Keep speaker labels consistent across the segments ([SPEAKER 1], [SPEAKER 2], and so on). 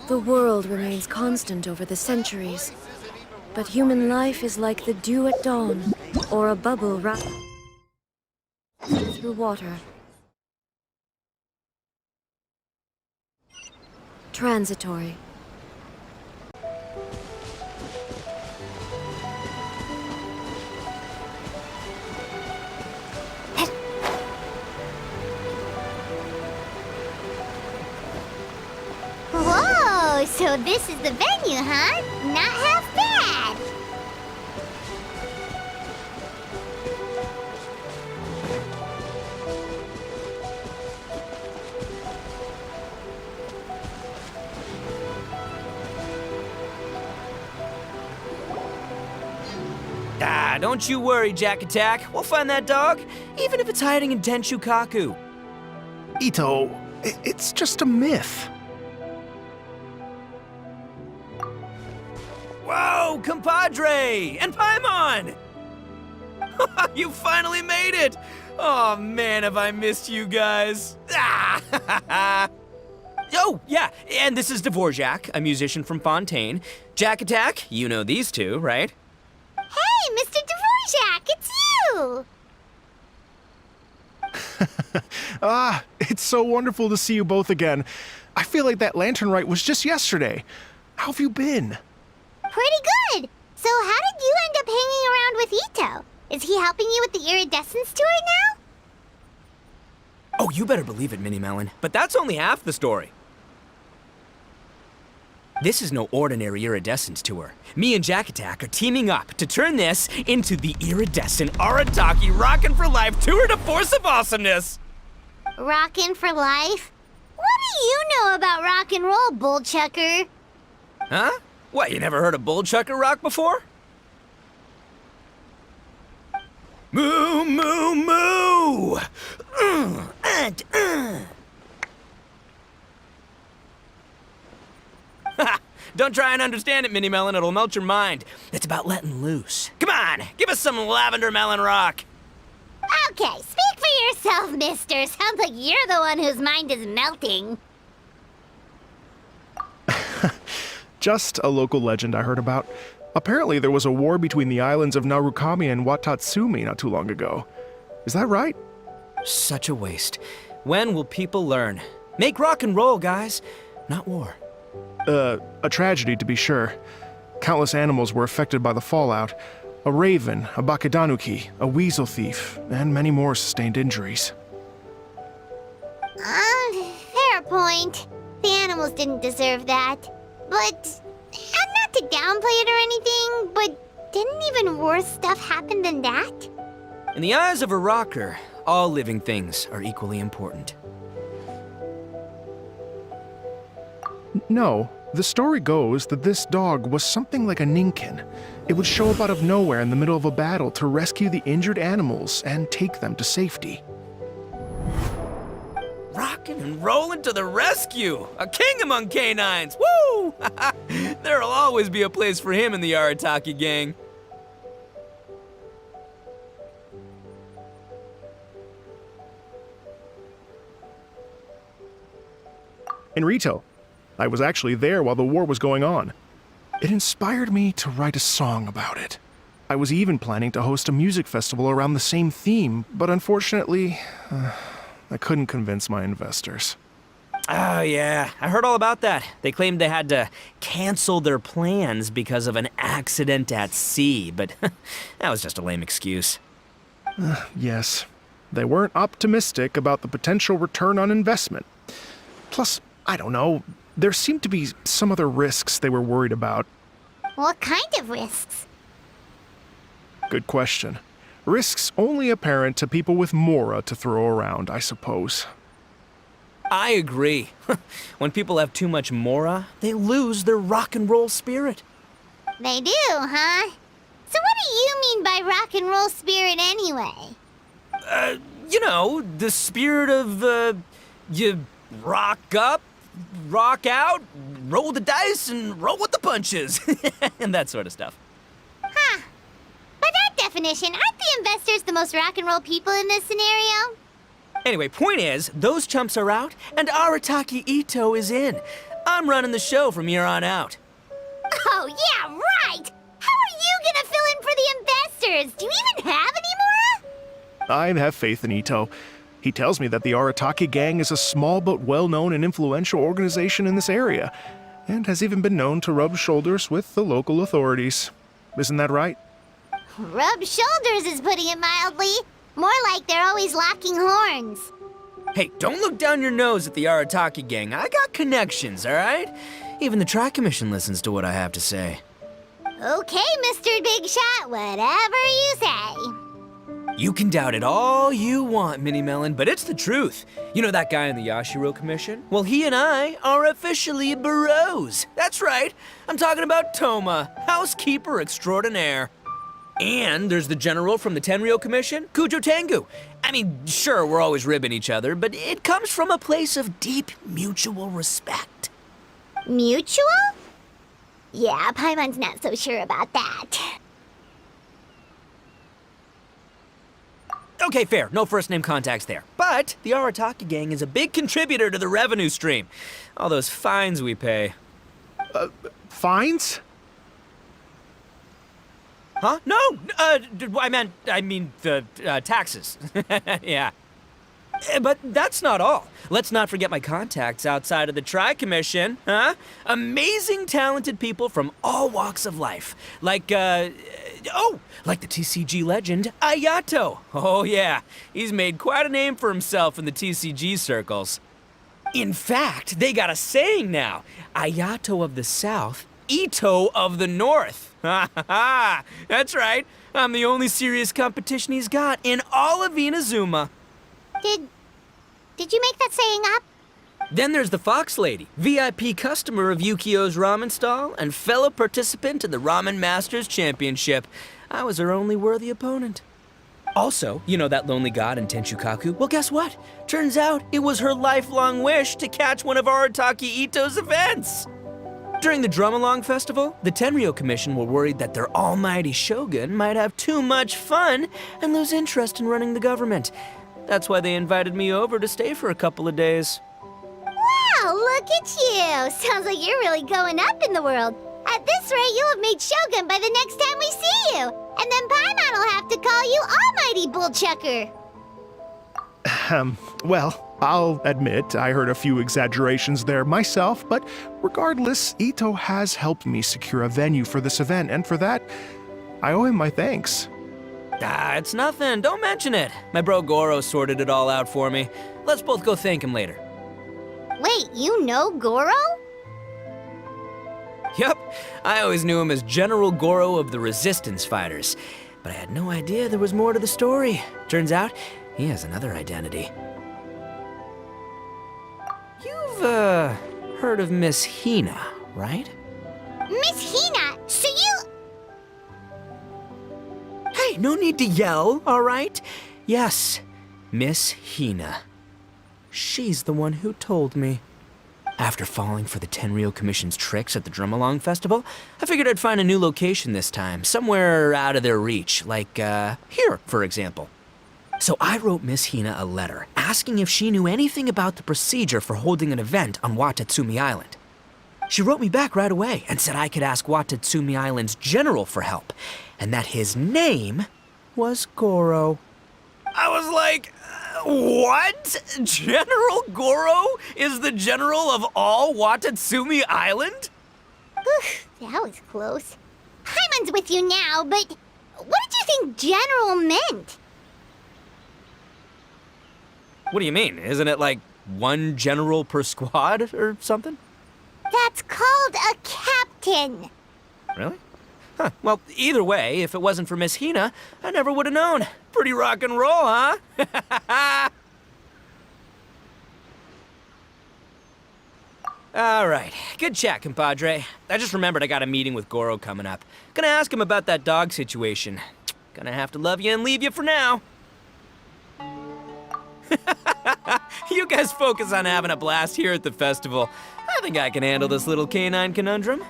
[SPEAKER 1] The world remains constant over the centuries, but human life is like the dew at dawn, or a bubble wrapped through water. Transitory.
[SPEAKER 2] Whoa, so this is the venue, huh? Not half bad.
[SPEAKER 3] Ah, don't you worry, Jack Attack. We'll find that dog, even if it's hiding in Tenshukaku.
[SPEAKER 4] Itto, it's just a myth.
[SPEAKER 3] Whoa, compadre! And Paimon! You finally made it! Oh man, have I missed you guys. Ah! Oh, yeah, and this is Dvorak, a musician from Fontaine. Jack Attack, you know these two, right?
[SPEAKER 2] Hey, Mr. Dvorak, it's you!
[SPEAKER 4] It's so wonderful to see you both again. I feel like that lantern rite was just yesterday. How have you been?
[SPEAKER 2] Pretty good. So how did you end up hanging around with Itto? Is he helping you with the Iridescence tour now?
[SPEAKER 3] Oh, you better believe it, Minnie Melon. But that's only half the story. This is no ordinary Iridescence tour. Me and Jack Attack are teaming up to turn this into the Iridescent Arataki Rockin for Life Tour de Force of Awesomeness!
[SPEAKER 2] Rockin' for life? What do you know about rock and roll, bullchucker?
[SPEAKER 3] Huh? What, you never heard a bullchucker rock before? Moo, moo, moo! Don't try and understand it, Minnie Melon. It'll melt your mind. It's about letting loose. Come on, give us some lavender melon rock.
[SPEAKER 2] Okay, speak for yourself, mister. Sounds like you're the one whose mind is melting.
[SPEAKER 4] Just a local legend I heard about. Apparently there was a war between the islands of Narukami and Watatsumi not too long ago. Is that right?
[SPEAKER 3] Such a waste. When will people learn? Make rock and roll, guys, not war.
[SPEAKER 4] A tragedy to be sure. Countless animals were affected by the fallout. A raven, a bakedanuki, a weasel thief, and many more sustained injuries.
[SPEAKER 2] Fair point. The animals didn't deserve that. But, not to downplay it or anything, but didn't even worse stuff happen than that?
[SPEAKER 3] In the eyes of a rocker, all living things are equally important.
[SPEAKER 4] No, the story goes that this dog was something like a ninkin. It would show up out of nowhere in the middle of a battle to rescue the injured animals and take them to safety.
[SPEAKER 3] Rockin' and rollin' to the rescue! A king among canines! Woo! There'll always be a place for him in the Atatti Gang.
[SPEAKER 4] Enrito, I was actually there while the war was going on. It inspired me to write a song about it. I was even planning to host a music festival around the same theme, but unfortunately, I couldn't convince my investors.
[SPEAKER 3] Oh, yeah. I heard all about that. They claimed they had to cancel their plans because of an accident at sea, but that was just a lame excuse.
[SPEAKER 4] Yes, they weren't optimistic about the potential return on investment. Plus, I don't know, there seemed to be some other risks they were worried about.
[SPEAKER 2] What kind of risks?
[SPEAKER 4] Good question. Risks only apparent to people with mora to throw around, I suppose.
[SPEAKER 3] I agree. When people have too much mora, they lose their rock and roll spirit.
[SPEAKER 2] They do, huh? So what do you mean by rock and roll spirit anyway?
[SPEAKER 3] you know, the spirit of, you rock up, rock out, roll the dice, and roll with the punches. And that sort of stuff.
[SPEAKER 2] Huh. By that definition, aren't the investors the most rock and roll people in this scenario?
[SPEAKER 3] Anyway, point is, those chumps are out, and Arataki Itto is in. I'm running the show from here on out.
[SPEAKER 2] Oh, yeah, right! How are you gonna fill in for the investors? Do you even have any more?
[SPEAKER 4] I have faith in Itto. He tells me that the Atatti Gang is a small but well-known and influential organization in this area, and has even been known to rub shoulders with the local authorities. Isn't that right?
[SPEAKER 2] Rub shoulders is putting it mildly. More like they're always locking horns.
[SPEAKER 3] Hey, don't look down your nose at the Arataki Gang. I got connections, all right? Even the Tri-Commission listens to what I have to say.
[SPEAKER 2] Okay, Mr. Big Shot, whatever you say.
[SPEAKER 3] You can doubt it all you want, Mini Melon, but it's the truth. You know that guy in the Yashiro Commission? Well, he and I are officially bros. That's right. I'm talking about Toma, housekeeper extraordinaire. And there's the general from the Tenryou Commission, Kujo Tengu. I mean, sure, we're always ribbing each other, but it comes from a place of deep mutual respect.
[SPEAKER 2] Mutual? Yeah, Paimon's not so sure about that.
[SPEAKER 3] Okay, fair. No first-name contacts there. But the Arataki Gang is a big contributor to the revenue stream. All those fines we pay.
[SPEAKER 4] Fines?
[SPEAKER 3] Huh? No! I mean the taxes. Yeah. But that's not all. Let's not forget my contacts outside of the Tri-Commission, huh? Amazing, talented people from all walks of life. Like the TCG legend, Ayato. Oh yeah, he's made quite a name for himself in the TCG circles. In fact, they got a saying now. Ayato of the South, Itto of the North. Ha ha ha! That's right. I'm the only serious competition he's got in all of Inazuma.
[SPEAKER 2] Did you make that saying up?
[SPEAKER 3] Then there's the Fox Lady, VIP customer of Yukio's ramen stall and fellow participant in the Ramen Masters Championship. I was her only worthy opponent. Also, you know that lonely god in Tenshukaku? Well, guess what? Turns out it was her lifelong wish to catch one of Arataki Itto's events. During the Drum-Along Festival, the Tenryou Commission were worried that their almighty shogun might have too much fun and lose interest in running the government. That's why they invited me over to stay for a couple of days.
[SPEAKER 2] Wow, look at you! Sounds like you're really going up in the world. At this rate, you'll have made Shogun by the next time we see you. And then Paimon will have to call you Almighty Bullchucker.
[SPEAKER 4] Well, I'll admit I heard a few exaggerations there myself, but regardless, Itto has helped me secure a venue for this event, and for that, I owe him my thanks.
[SPEAKER 3] It's nothing. Don't mention it. My bro Goro sorted it all out for me. Let's both go thank him later.
[SPEAKER 2] Wait, you know Goro?
[SPEAKER 3] Yup. I always knew him as General Goro of the Resistance Fighters. But I had no idea there was more to the story. Turns out, he has another identity. You've, heard of Miss Hina, right?
[SPEAKER 2] Miss Hina, so you...
[SPEAKER 3] Hey, no need to yell, all right? Yes, Miss Hina. She's the one who told me. After falling for the Tenryou Commission's tricks at the Drum-Along Festival, I figured I'd find a new location this time, somewhere out of their reach, like, here, for example. So I wrote Miss Hina a letter, asking if she knew anything about the procedure for holding an event on Watatsumi Island. She wrote me back right away and said I could ask Watatsumi Island's general for help, and that his name was Goro. I was like, what? General Goro is the general of all Watatsumi Island?
[SPEAKER 2] Oof, that was close. Paimon's with you now, but what did you think general meant?
[SPEAKER 3] What do you mean? Isn't it like one general per squad or something?
[SPEAKER 2] That's called a captain.
[SPEAKER 3] Really? Huh. Well, either way, if it wasn't for Miss Hina, I never would have known. Pretty rock and roll, huh? All right. Good chat, compadre. I just remembered I got a meeting with Goro coming up. Gonna ask him about that dog situation. Gonna have to love you and leave you for now. You guys focus on having a blast here at the festival. I think I can handle this little canine conundrum.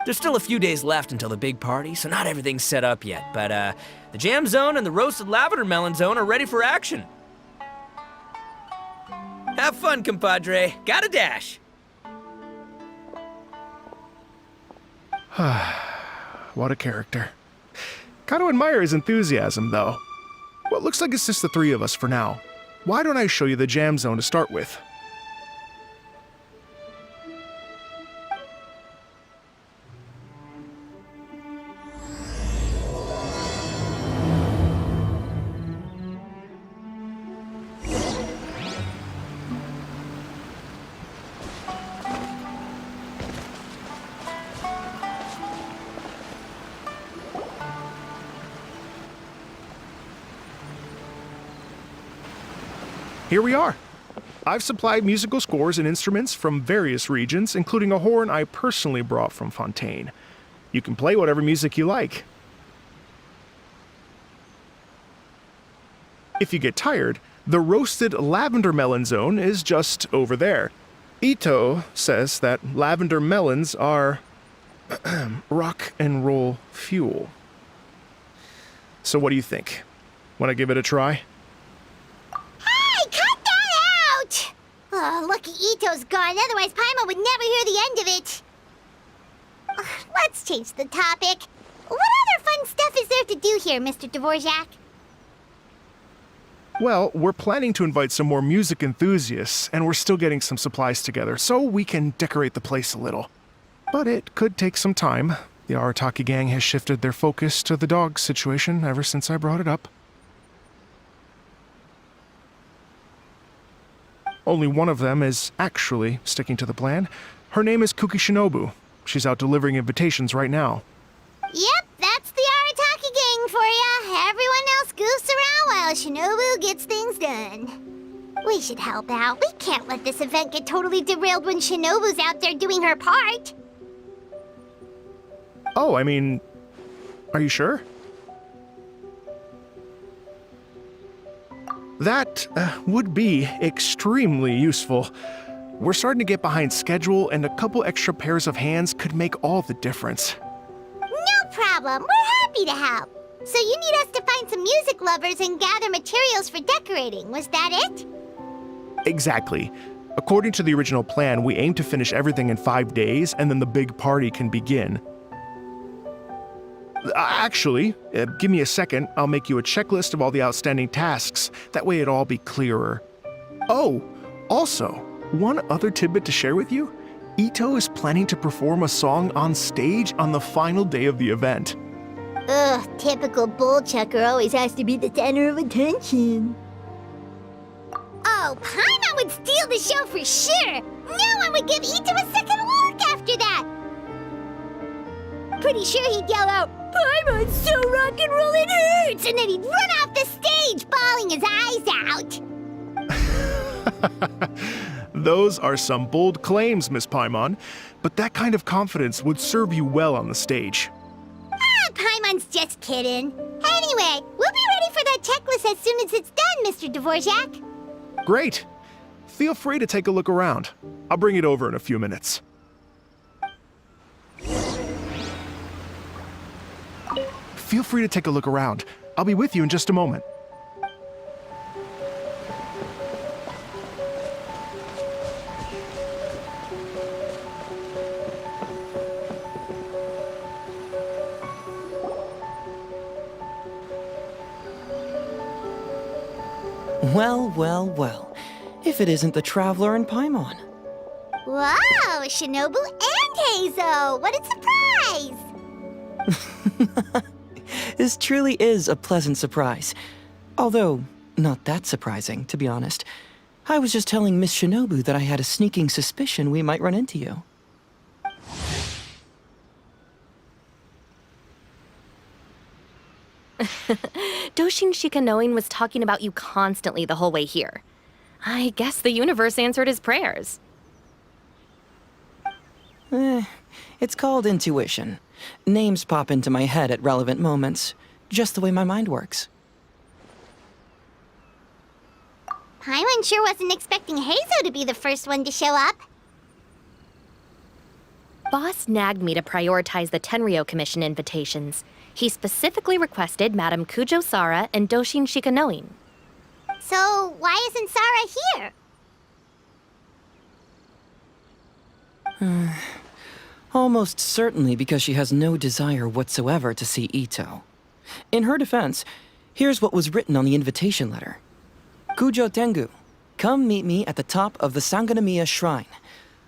[SPEAKER 3] There's still a few days left until the big party, so not everything's set up yet, but the jam zone and the roasted lavender melon zone are ready for action. Have fun, compadre. Gotta dash.
[SPEAKER 4] What a character. Gotta admire his enthusiasm, though. Well, it looks like it's just the three of us for now. Why don't I show you the jam zone to start with? Here we are. I've supplied musical scores and instruments from various regions, including a horn I personally brought from Fontaine. You can play whatever music you like. If you get tired, the roasted lavender melon zone is just over there. Itto says that lavender melons are rock and roll fuel. So what do you think? Want to give it a try?
[SPEAKER 2] Oh, lucky Itto's gone, otherwise Paimon would never hear the end of it. Let's change the topic. What other fun stuff is there to do here, Mr. Dvorak?
[SPEAKER 4] Well, we're planning to invite some more music enthusiasts, and we're still getting some supplies together, so we can decorate the place a little. But it could take some time. The Arataki Gang has shifted their focus to the dog situation ever since I brought it up. Only one of them is actually sticking to the plan. Her name is Kuki Shinobu. She's out delivering invitations right now.
[SPEAKER 2] Yep, that's the Arataki Gang for ya. Everyone else goofs around while Shinobu gets things done. We should help out. We can't let this event get totally derailed when Shinobu's out there doing her part.
[SPEAKER 4] Oh, I mean, are you sure? That would be extremely useful. We're starting to get behind schedule, and a couple extra pairs of hands could make all the difference.
[SPEAKER 2] No problem. We're happy to help. So you need us to find some music lovers and gather materials for decorating. Was that it?
[SPEAKER 4] Exactly. According to the original plan, we aim to finish everything in 5 days, and then the big party can begin. Actually, give me a second. I'll make you a checklist of all the outstanding tasks. That way it'll all be clearer. Oh, also, one other tidbit to share with you. Itto is planning to perform a song on stage on the final day of the event.
[SPEAKER 2] Ugh, typical bullchucker always has to be the center of attention. Oh, Paimon would steal the show for sure. No one would give Itto a second look after that. Pretty sure he'd yell out, "Paimon's so rock and roll it hurts!" And then he'd run off the stage, bawling his eyes out.
[SPEAKER 4] Those are some bold claims, Miss Paimon, but that kind of confidence would serve you well on the stage.
[SPEAKER 2] Ah, Paimon's just kidding. Anyway, we'll be ready for that checklist as soon as it's done, Mr. Dvorak.
[SPEAKER 4] Great. Feel free to take a look around. I'll bring it over in a few minutes. Feel free to take a look around. I'll be with you in just a moment.
[SPEAKER 5] Well, well, well. If it isn't the Traveler and Paimon.
[SPEAKER 2] Wow, Shinobu and Heizo! What a surprise!
[SPEAKER 5] This truly is a pleasant surprise. Although, not that surprising, to be honest. I was just telling Miss Shinobu that I had a sneaking suspicion we might run into you.
[SPEAKER 6] Doshin Shikanoin was talking about you constantly the whole way here. I guess the universe answered his prayers.
[SPEAKER 5] It's called intuition. Names pop into my head at relevant moments, just the way my mind works.
[SPEAKER 2] Paimon sure wasn't expecting Heizo to be the first one to show up.
[SPEAKER 6] Boss nagged me to prioritize the Tenryou Commission invitations. He specifically requested Madame Kujo Sara and Doshin Shikanoin.
[SPEAKER 2] So, why isn't Sara here?
[SPEAKER 5] Almost certainly because she has no desire whatsoever to see Itto. In her defense, here's what was written on the invitation letter. Kujo Tengu, come meet me at the top of the Sangonomiya Shrine.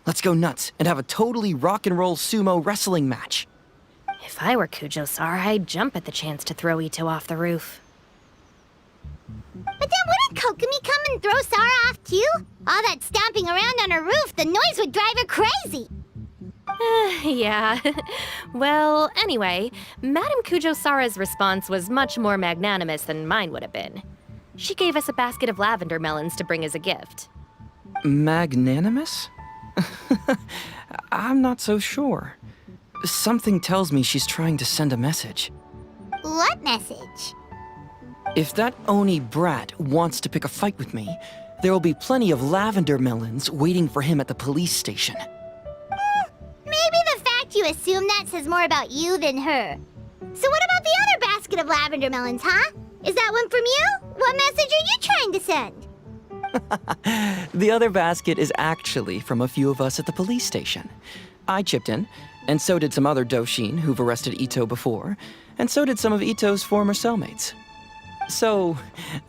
[SPEAKER 5] Let's go nuts and have a totally rock and roll sumo wrestling match.
[SPEAKER 6] If I were Kujo Sara, I'd jump at the chance to throw Itto off the roof.
[SPEAKER 2] But then wouldn't Kokomi come and throw Sara off too? All that stomping around on her roof, the noise would drive her crazy.
[SPEAKER 6] Yeah. Well, anyway, Madame Kujo Sara's response was much more magnanimous than mine would have been. She gave us a basket of lavender melons to bring as a gift.
[SPEAKER 5] Magnanimous? I'm not so sure. Something tells me she's trying to send a message.
[SPEAKER 2] What message?
[SPEAKER 5] If that Oni brat wants to pick a fight with me, there will be plenty of lavender melons waiting for him at the police station.
[SPEAKER 2] Maybe the fact you assume that says more about you than her. So what about the other basket of lavender melons, huh? Is that one from you? What message are you trying to send?
[SPEAKER 5] The other basket is actually from a few of us at the police station. I chipped in, and so did some other Doshin who've arrested Itto before, and so did some of Itto's former cellmates. So,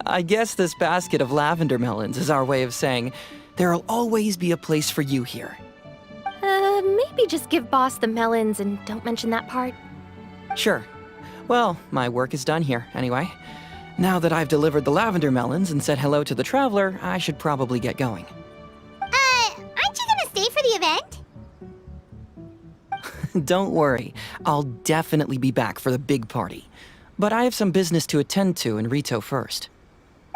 [SPEAKER 5] I guess this basket of lavender melons is our way of saying, there'll always be a place for you here.
[SPEAKER 6] Maybe just give Boss the melons and don't mention that part.
[SPEAKER 5] Sure. Well, my work is done here, anyway. Now that I've delivered the lavender melons and said hello to the traveler, I should probably get going.
[SPEAKER 2] Aren't you gonna stay for the event?
[SPEAKER 5] Don't worry, I'll definitely be back for the big party. But I have some business to attend to in Rito first.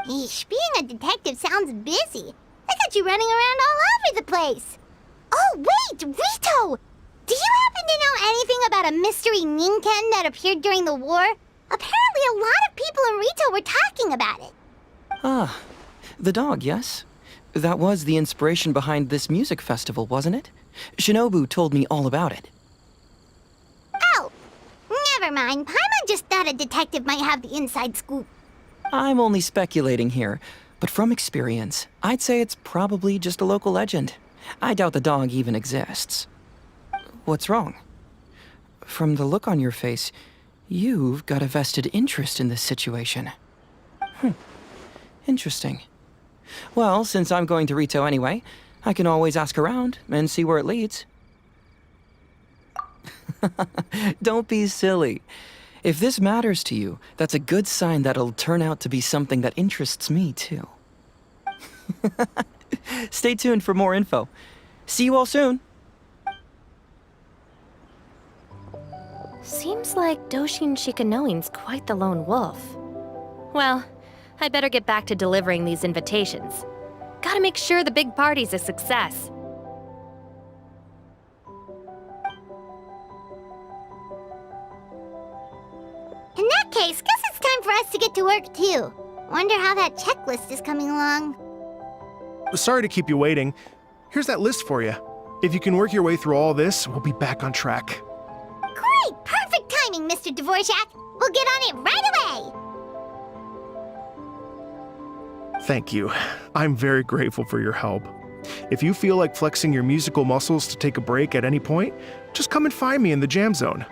[SPEAKER 2] Eesh, being a detective sounds busy. I got you running around all over the place. Oh, wait, Rito! Do you happen to know anything about a mystery Ninken that appeared during the war? Apparently a lot of people in Rito were talking about it.
[SPEAKER 5] Ah, the dog, yes? That was the inspiration behind this music festival, wasn't it? Shinobu told me all about it.
[SPEAKER 2] Oh, never mind. Paimon just thought a detective might have the inside scoop.
[SPEAKER 5] I'm only speculating here, but from experience, I'd say it's probably just a local legend. I doubt the dog even exists. What's wrong? From the look on your face, you've got a vested interest in this situation. Interesting. Well, since I'm going to Rito anyway, I can always ask around and see where it leads. Don't be silly. If this matters to you, that's a good sign that it'll turn out to be something that interests me, too. Stay tuned for more info. See you all soon.
[SPEAKER 6] Seems like Doshin Shikanoin's quite the lone wolf. Well, I'd better get back to delivering these invitations. Gotta make sure the big party's a success.
[SPEAKER 2] In that case, guess it's time for us to get to work too. Wonder how that checklist is coming along.
[SPEAKER 4] Sorry to keep you waiting. Here's that list for you. If you can work your way through all this, we'll be back on track.
[SPEAKER 2] Great! Perfect timing, Mr. Dvorak! We'll get on it right away!
[SPEAKER 4] Thank you. I'm very grateful for your help. If you feel like flexing your musical muscles to take a break at any point, just come and find me in the jam zone.